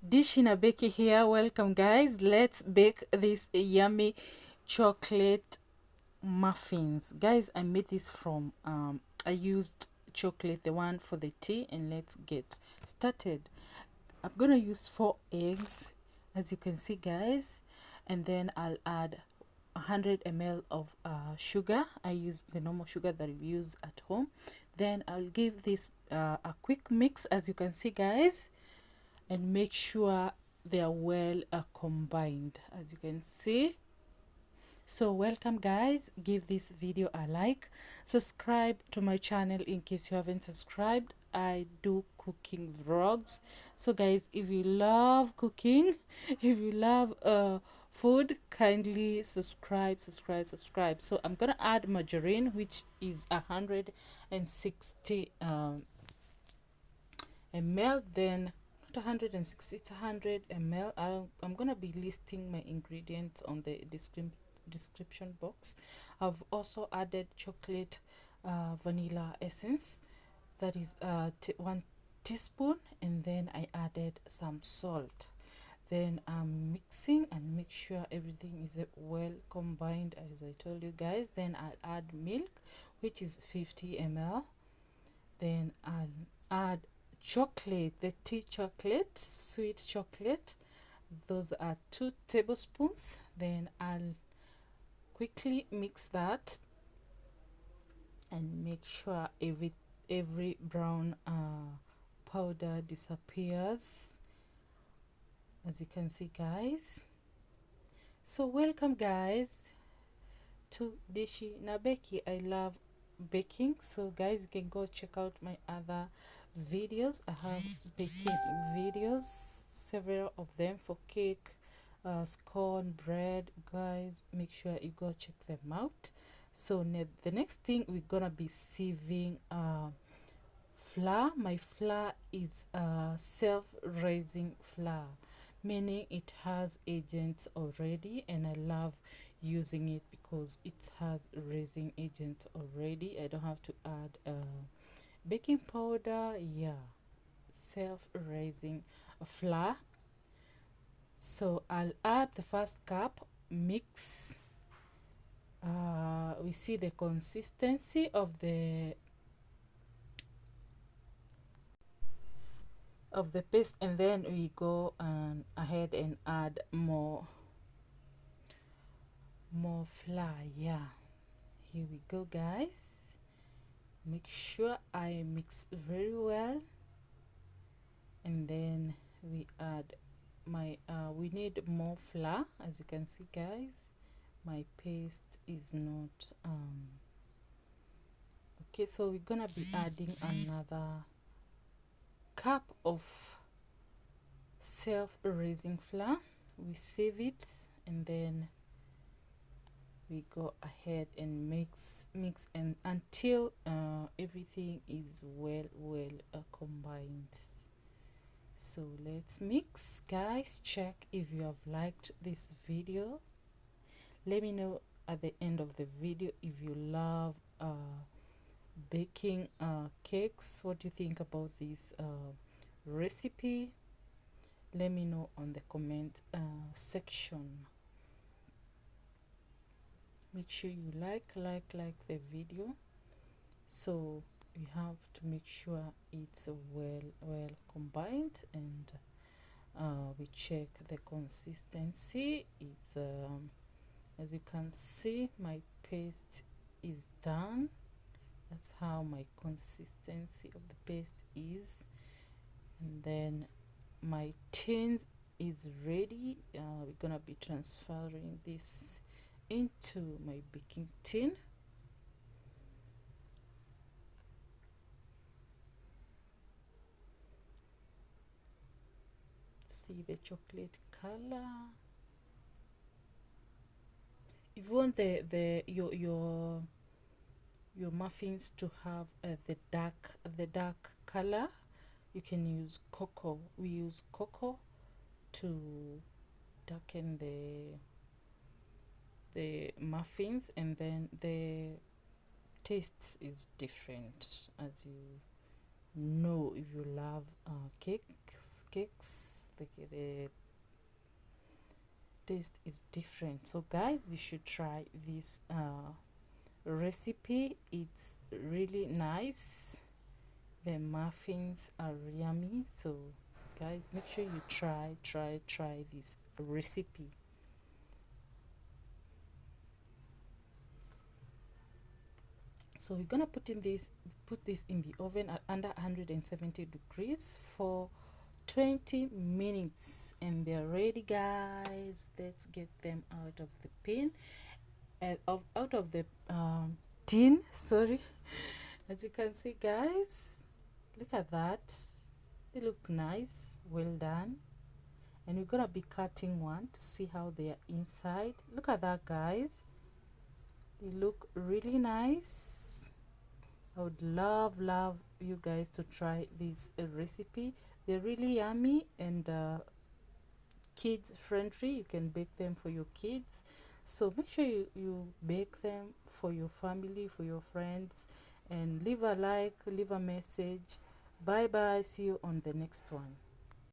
Dish in a Becky here. Welcome, guys. Let's bake this yummy chocolate muffins. Guys, I made this from I used chocolate, the one for the tea, and let's get started. I'm gonna use 4 eggs, as you can see, guys, and then I'll add 100 ml of sugar. I use the normal sugar that we use at home. Then I'll give this a quick mix, as you can see, guys, and make sure they are well combined, as you can see. So welcome, guys. Give this video a like, subscribe to my channel in case you haven't subscribed. I do cooking vlogs. So guys, if you love cooking, if you love food, kindly subscribe. So I'm gonna add margarine, which is 160 ml. Then not 160, it's 100 ml. I'm gonna be listing my ingredients on the description box. I've also added chocolate vanilla essence, that is 1 teaspoon, and then I added some salt. Then I'm mixing and make sure everything is well combined, as I told you, guys. Then I'll add milk, which is 50 ml. Then I'll add chocolate, the tea chocolate, sweet chocolate. Those are 2 tablespoons. Then I'll quickly mix that and make sure every brown powder disappears, as you can see, guys. So welcome, guys, to Dishi na Beki. I love baking, so guys, you can go check out my other videos. I have baking videos, several of them, for cake, scone, bread. Guys, make sure you go check them out. So the next thing, we're gonna be sieving flour. My flour is self-raising flour, meaning it has agents already, and I love using it because it has raising agent already. I don't have to add baking powder. Yeah, self-raising flour. So I'll add the first cup, mix. We see the consistency of the paste, and then we go ahead and add more flour. Yeah, here we go, guys. Make sure I mix very well, and then we add my we need more flour. As you can see, guys, my paste is not okay. So we're gonna be adding another cup of self-raising flour. We save it, and then we go ahead and mix and until everything is well combined. So let's mix, guys. Check if you have liked this video. Let me know at the end of the video if you love baking cakes. What do you think about this recipe? Let me know on the comment section. Make sure you like the video. So we have to make sure it's well combined, and we check the consistency. It's as you can see, my paste is done. That's how my consistency of the paste is. And then my tins is ready. We're gonna be transferring this into my baking tin. See the chocolate color. If you want your muffins to have the dark color, you can use cocoa. We use cocoa to darken the muffins, and then the taste is different, as you know. If you love cakes, the the taste is different. So guys, you should try this recipe. It's really nice. The muffins are yummy. So guys, make sure you try this recipe. So we're gonna put this in the oven at under 170 degrees for 20 minutes, and they're ready, guys. Let's get them out of the tin, and out of the tin, sorry. As you can see, guys, look at that. They look nice, well done. And we're gonna be cutting one to see how they are inside. Look at that, guys. They look really nice. I would love you guys to try this recipe. They're really yummy and kids friendly. You can bake them for your kids, so make sure you bake them for your family, for your friends, and leave a like, leave a message. Bye bye, see you on the next one.